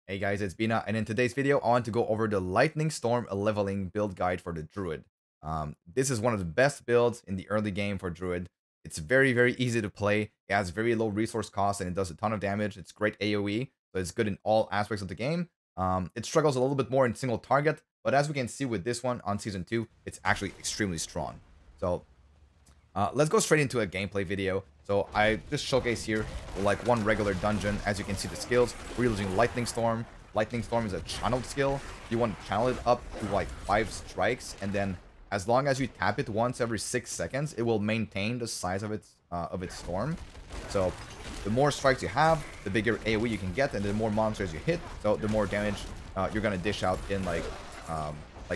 Hey guys, it's Bina, and in today's video, I want to go over the Lightning Storm leveling build guide for the Druid. This is one of the best builds in the early game for Druid. It's very easy to play. It has very low resource cost, and it does a ton of damage. It's great AoE, so it's good in all aspects of the game. It struggles a little bit more in single target, but as we can see with this one on Season 2, it's actually extremely strong. So let's go straight into a gameplay video. So I just showcase here like one regular dungeon. As you can see the skills, we're using Lightning Storm. Lightning Storm is a channeled skill. You want to channel it up to like 5 strikes, and then as long as you tap it once every 6 seconds, it will maintain the size of its storm. So the more strikes you have, the bigger AoE you can get, and the more monsters you hit, so the more damage you're gonna dish out in like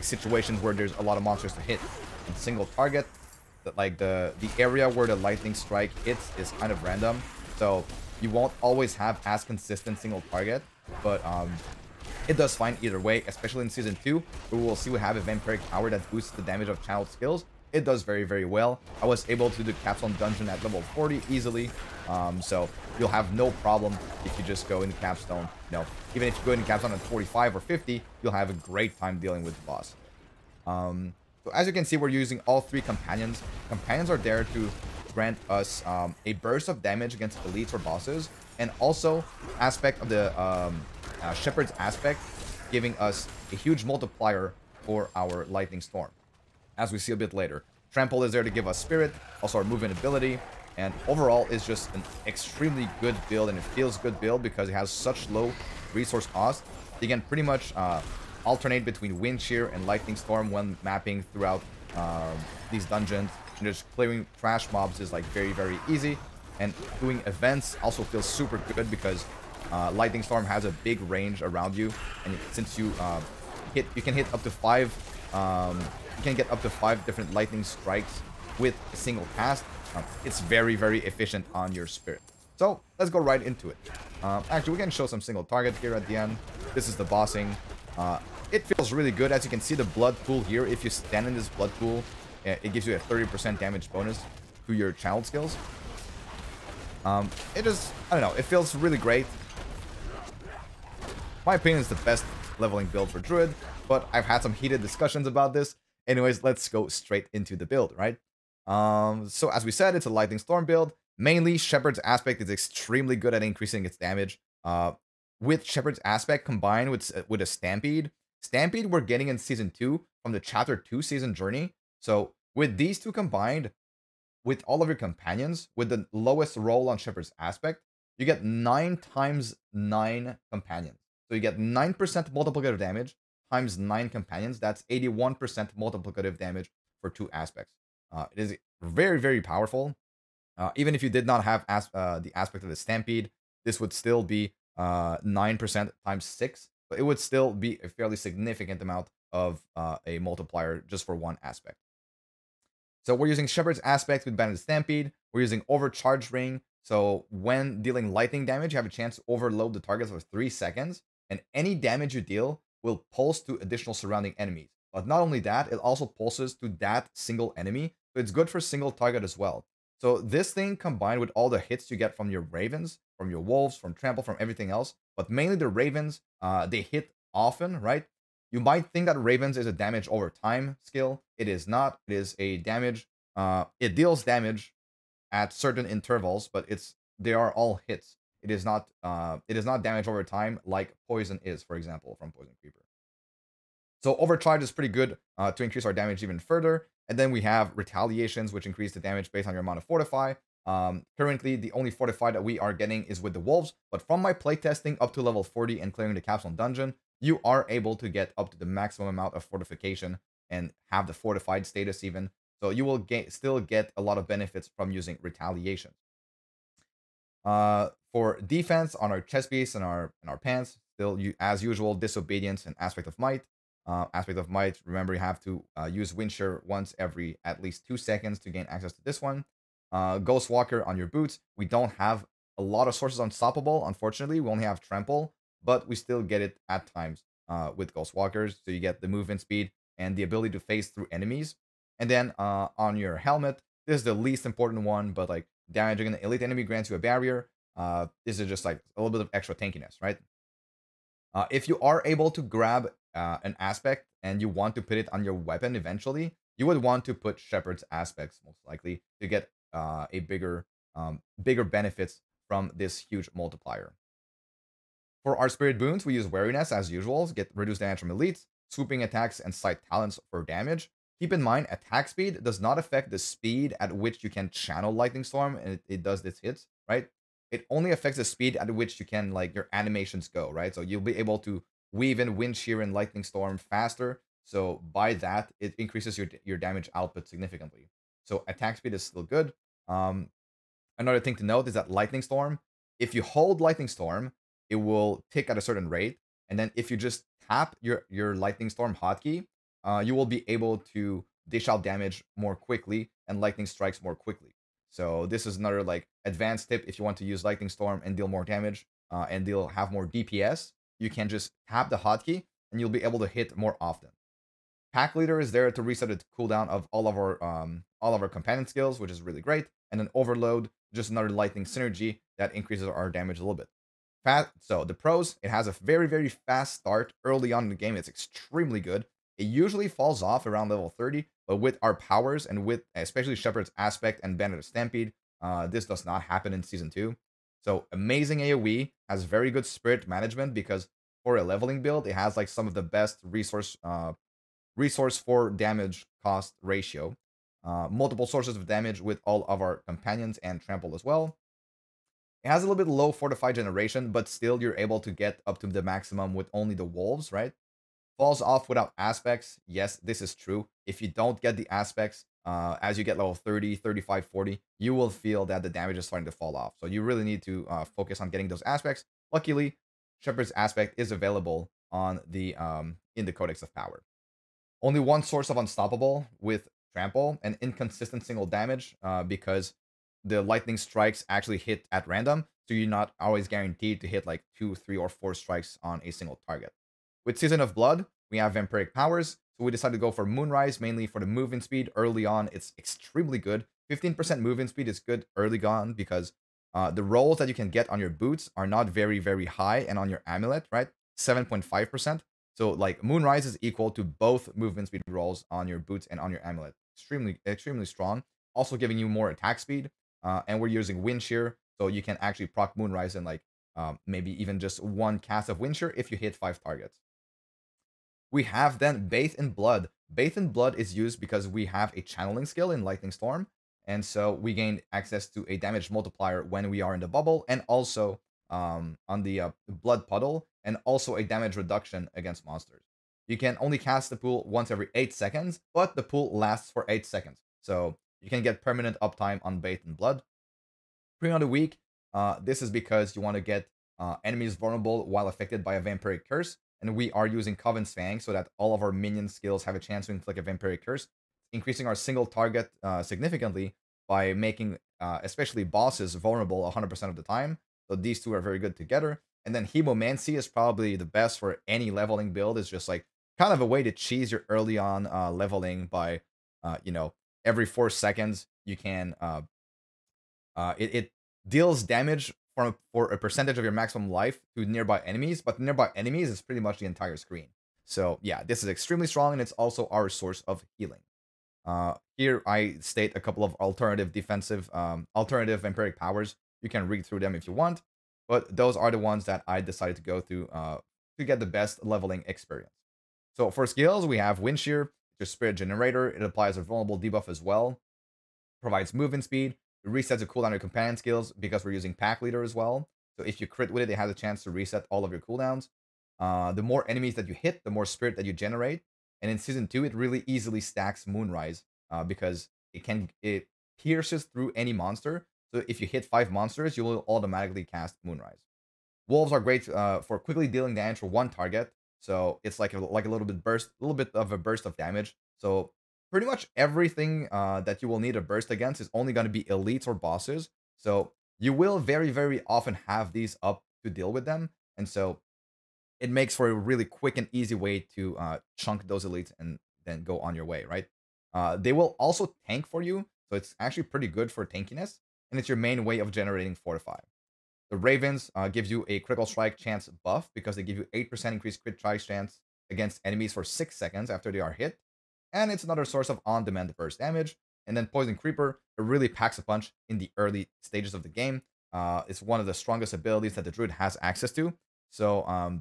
situations where there's a lot of monsters to hit. In single target, like the area where the lightning strike hits is kind of random, so you won't always have as consistent single target, but it does fine either way, especially in Season 2, where we'll see we have a Vampiric Power that boosts the damage of channeled skills. It does very well. I was able to do Capstone Dungeon at level 40 easily, so you'll have no problem if you just go into Capstone. You know, even if you go into Capstone at 45 or 50, you'll have a great time dealing with the boss. So as you can see, we're using all 3 companions. Companions are there to grant us a burst of damage against elites or bosses, and also aspect of the Shepherd's aspect, giving us a huge multiplier for our Lightning Storm, as we see a bit later. Trample is there to give us Spirit, also our movement ability, and overall is just an extremely good build, and it feels good build because it has such low resource cost. You can pretty much alternate between Wind Shear and Lightning Storm when mapping throughout these dungeons. And just clearing trash mobs is like very easy, and doing events also feels super good because Lightning Storm has a big range around you, and since you can hit up to 5. You can get up to 5 different lightning strikes with a single cast. It's very efficient on your spirit. So let's go right into it. Actually, we can show some single targets here at the end. This is the bossing. It feels really good. As you can see, the blood pool here, if you stand in this blood pool, it gives you a 30% damage bonus to your channeled skills. It just, I don't know, it feels really great. My opinion is the best leveling build for Druid, but I've had some heated discussions about this. Anyways, let's go straight into the build, right? So as we said, it's a Lightning Storm build. Mainly, Shepherd's Aspect is extremely good at increasing its damage. With Shepherd's Aspect combined with a Stampede we're getting in Season 2 from the Chapter 2 season journey. So with these two combined, with all of your companions, with the lowest roll on Shepherd's Aspect, you get 9 times 9 companions. So you get 9% multiplicative damage times 9 companions. That's 81% multiplicative damage for 2 aspects. It is very powerful. Even if you did not have the aspect of the Stampede, this would still be 9% times 6. But it would still be a fairly significant amount of a multiplier just for one aspect. So we're using Shepherd's Aspect with Banded Stampede. We're using Overcharge Ring. So when dealing lightning damage, you have a chance to overload the targets for 3 seconds. And any damage you deal will pulse to additional surrounding enemies. But not only that, it also pulses to that single enemy. So it's good for single target as well. So this thing combined with all the hits you get from your Ravens, from your Wolves, from Trample, from everything else, but mainly the Ravens, they hit often, right? You might think that Ravens is a damage over time skill. It is not. It is a damage. It deals damage at certain intervals, but they are all hits. It is not damage over time like Poison is, for example, from Poison Creeper. So Overcharge is pretty good to increase our damage even further. And then we have Retaliations, which increase the damage based on your amount of Fortify. Currently, the only Fortify that we are getting is with the Wolves. But from my playtesting up to level 40 and clearing the Capstone Dungeon, you are able to get up to the maximum amount of Fortification and have the Fortified status even. So you will still get a lot of benefits from using Retaliation. For defense on our chest piece and our pants, still as usual, Disobedience and Aspect of Might. Aspect of Might, remember you have to use Wind Shear once every at least 2 seconds to gain access to this one. Ghost Walker on your boots. We don't have a lot of sources unstoppable, unfortunately. We only have Trample, but we still get it at times with Ghost Walkers. So you get the movement speed and the ability to phase through enemies. And then on your helmet, this is the least important one, but like damaging an elite enemy grants you a barrier. This is just like a little bit of extra tankiness, right? If you are able to grab an aspect and you want to put it on your weapon eventually, you would want to put Shepherd's aspects most likely to get a bigger benefits from this huge multiplier. For our spirit boons, we use wariness as usual, get reduced damage from elites, swooping attacks, and sight talents for damage. Keep in mind, attack speed does not affect the speed at which you can channel Lightning Storm, and it does its hits, right? It only affects the speed at which you can, like, your animations go, right? So you'll be able to weave in Wind Shear and Lightning Storm faster. So by that, it increases your damage output significantly. So attack speed is still good. Another thing to note is that Lightning Storm, if you hold Lightning Storm, it will tick at a certain rate. And then if you just tap your Lightning Storm hotkey, you will be able to dish out damage more quickly and lightning strikes more quickly. So this is another like advanced tip if you want to use Lightning Storm and deal more damage and have more DPS. You can just tap the hotkey and you'll be able to hit more often. Pack Leader is there to reset the cooldown of all of our companion skills, which is really great. And then Overload, just another lightning synergy that increases our damage a little bit. So the pros, it has a very, very fast start early on in the game. It's extremely good. It usually falls off around level 30, but with our powers and with especially Shepherd's Aspect and Bandit of Stampede, this does not happen in Season 2. So amazing AoE, has very good spirit management because for a leveling build, it has like some of the best resource for damage cost ratio. Multiple sources of damage with all of our companions and trample as well. It has a little bit low fortified generation, but still you're able to get up to the maximum with only the wolves, right? Falls off without aspects. Yes, this is true. If you don't get the aspects, as you get level 30, 35, 40, you will feel that the damage is starting to fall off. So you really need to focus on getting those aspects. Luckily, Shepherd's Aspect is available on the in the Codex of Power. Only one source of Unstoppable with Trample and inconsistent single damage because the lightning strikes actually hit at random. So you're not always guaranteed to hit like 2, 3, or 4 strikes on a single target. With Season of Blood, we have Vampiric Powers. So we decided to go for Moonrise mainly for the movement speed. Early on, it's extremely good. 15% movement speed is good early on because the rolls that you can get on your boots are not very, very high. And on your amulet, right? 7.5%. So like Moonrise is equal to both movement speed rolls on your boots and on your amulet. Extremely, extremely strong. Also giving you more attack speed. And we're using Wind Shear, so you can actually proc Moonrise and like maybe even just one cast of Wind Shear if you hit 5 targets. We have then Bathe in Blood. Bathe in Blood is used because we have a channeling skill in Lightning Storm, and so we gain access to a damage multiplier when we are in the bubble, and also on the Blood Puddle, and also a damage reduction against monsters. You can only cast the pool once every 8 seconds, but the pool lasts for 8 seconds. So you can get permanent uptime on Bathe in Blood. Premium of the Week, this is because you want to get enemies vulnerable while affected by a Vampiric Curse. And we are using Coven's Fang so that all of our minion skills have a chance to inflict a Vampiric Curse, increasing our single target significantly by making especially bosses vulnerable 100% of the time. So these two are very good together. And then Hemomancy is probably the best for any leveling build. It's just like kind of a way to cheese your early on leveling by, every 4 seconds you can it deals damage for a percentage of your maximum life to nearby enemies, but nearby enemies is pretty much the entire screen. So yeah, this is extremely strong, and it's also our source of healing. Here I state a couple of alternative Vampiric Powers. You can read through them if you want, but those are the ones that I decided to go through to get the best leveling experience. So for skills, we have Wind Shear, your Spirit Generator. It applies a vulnerable debuff as well. Provides movement speed. It resets the cooldown of your companion skills because we're using Pack Leader as well. So if you crit with it, it has a chance to reset all of your cooldowns. The more enemies that you hit, the more spirit that you generate. And in Season 2, it really easily stacks Moonrise because it pierces through any monster. So if you hit 5 monsters, you will automatically cast Moonrise. Wolves are great for quickly dealing damage for one target. So it's like a little bit of a burst of damage. So pretty much everything that you will need a burst against is only going to be elites or bosses. So you will very, very often have these up to deal with them. And so it makes for a really quick and easy way to chunk those elites and then go on your way, right? They will also tank for you. So it's actually pretty good for tankiness. And it's your main way of generating Fortify. The Ravens gives you a critical strike chance buff because they give you 8% increased crit strike chance against enemies for 6 seconds after they are hit. And it's another source of on-demand burst damage. And then Poison Creeper, it really packs a punch in the early stages of the game. It's one of the strongest abilities that the Druid has access to. So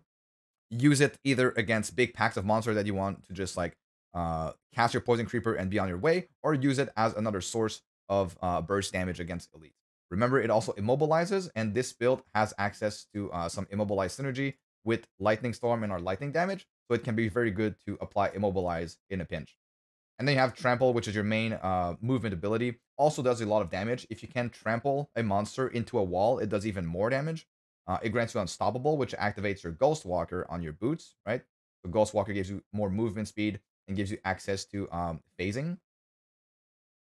use it either against big packs of monsters that you want to just like cast your Poison Creeper and be on your way, or use it as another source of burst damage against elite. Remember, it also immobilizes, and this build has access to some immobilize synergy with Lightning Storm and our lightning damage, so it can be very good to apply immobilize in a pinch. And then you have Trample, which is your main movement ability. Also does a lot of damage. If you can trample a monster into a wall, it does even more damage. It grants you Unstoppable, which activates your Ghost Walker on your boots, right? So Ghost Walker gives you more movement speed and gives you access to phasing.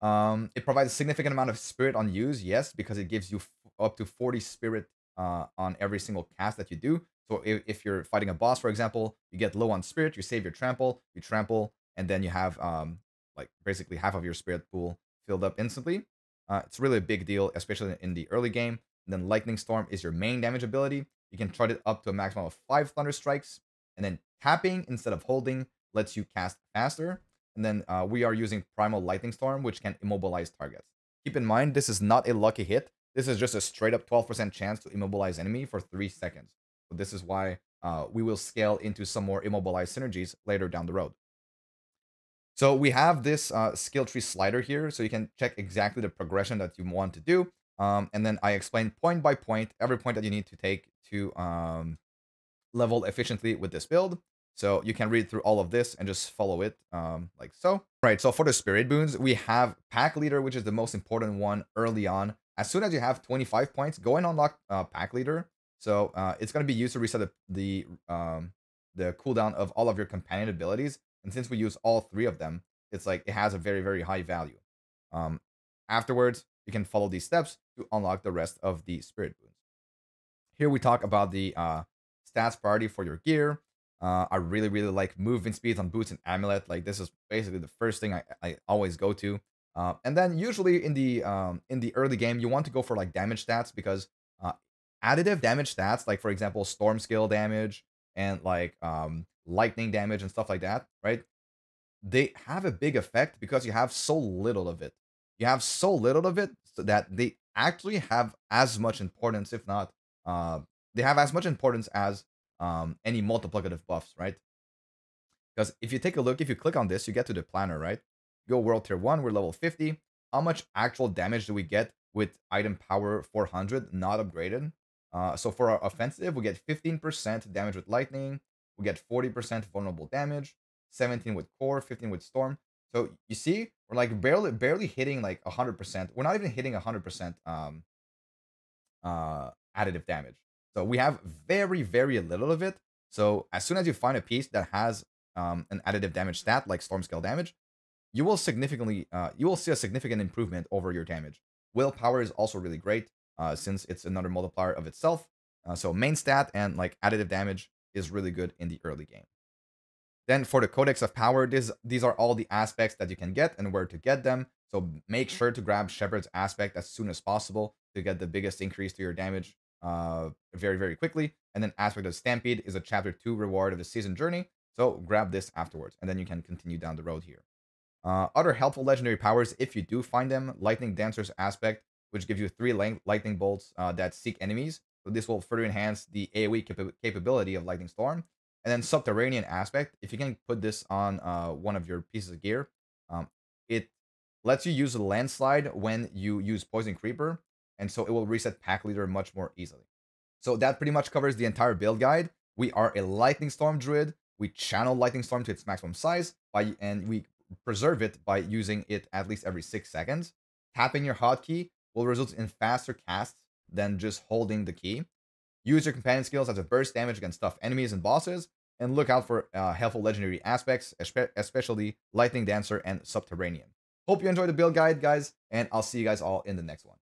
It provides a significant amount of spirit on use, yes, because it gives you up to 40 spirit on every single cast that you do. So if you're fighting a boss, for example, you get low on spirit, you save your trample, you trample, and then you have like basically half of your spirit pool filled up instantly. It's really a big deal, especially in the early game. And then Lightning Storm is your main damage ability. You can chart it up to a maximum of 5 Thunder Strikes, and then tapping instead of holding lets you cast faster. And then we are using Primal Lightning Storm, which can immobilize targets. Keep in mind, this is not a lucky hit. This is just a straight up 12% chance to immobilize enemy for 3 seconds. So this is why we will scale into some more immobilize synergies later down the road. So we have this skill tree slider here, so you can check exactly the progression that you want to do. And then I explain point by point, every point that you need to take to level efficiently with this build. So you can read through all of this and just follow it like so. Right, so for the spirit boons, we have Pack Leader, which is the most important one early on. As soon as you have 25 points, go and unlock Pack Leader. So it's going to be used to reset the cooldown of all of your companion abilities. And since we use all 3 of them, it's like it has a very, very high value. Afterwards, you can follow these steps to unlock the rest of the spirit boons. Here we talk about the stats priority for your gear. I really, really like movement speeds on boots and amulet. Like this is basically the first thing I always go to. And then usually in the early game, you want to go for like damage stats because additive damage stats, like for example, storm skill damage and like lightning damage and stuff like that, right? They have a big effect because you have so little of it. You have so little of it so that they actually have as much importance, if not, they have as much importance as any multiplicative buffs, right? Because if you take a look, if you click on this, you get to the planner, right? Go world tier 1, we're level 50. How much actual damage do we get with item power 400 not upgraded? So for our offensive, we get 15% damage with lightning. We get 40% vulnerable damage, 17 with core, 15 with storm. So you see, we're like barely hitting like 100%. We're not even hitting 100% additive damage. So we have very, very little of it. So as soon as you find a piece that has an additive damage stat like storm scale damage, you will see a significant improvement over your damage. Willpower is also really great since it's another multiplier of itself. So main stat and like additive damage is really good in the early game. Then for the Codex of Power, these are all the aspects that you can get and where to get them. So make sure to grab Shepherd's Aspect as soon as possible to get the biggest increase to your damage very, very quickly. And then Aspect of Stampede is a Chapter 2 reward of the Season Journey. So grab this afterwards, and then you can continue down the road here. Other helpful legendary powers, if you do find them, Lightning Dancer's Aspect, which gives you 3 lightning bolts that seek enemies. So this will further enhance the AoE capability of Lightning Storm. And then Subterranean Aspect, if you can put this on one of your pieces of gear, it lets you use a Landslide when you use Poison Creeper, and so it will reset Pack Leader much more easily. So that pretty much covers the entire build guide. We are a Lightning Storm Druid. We channel Lightning Storm to its maximum size, and we preserve it by using it at least every 6 seconds. Tapping your hotkey will result in faster casts than just holding the key. Use your companion skills as a burst damage against tough enemies and bosses, and look out for helpful legendary aspects, especially Lightning Dancer and Subterranean. Hope you enjoyed the build guide, guys, and I'll see you guys all in the next one.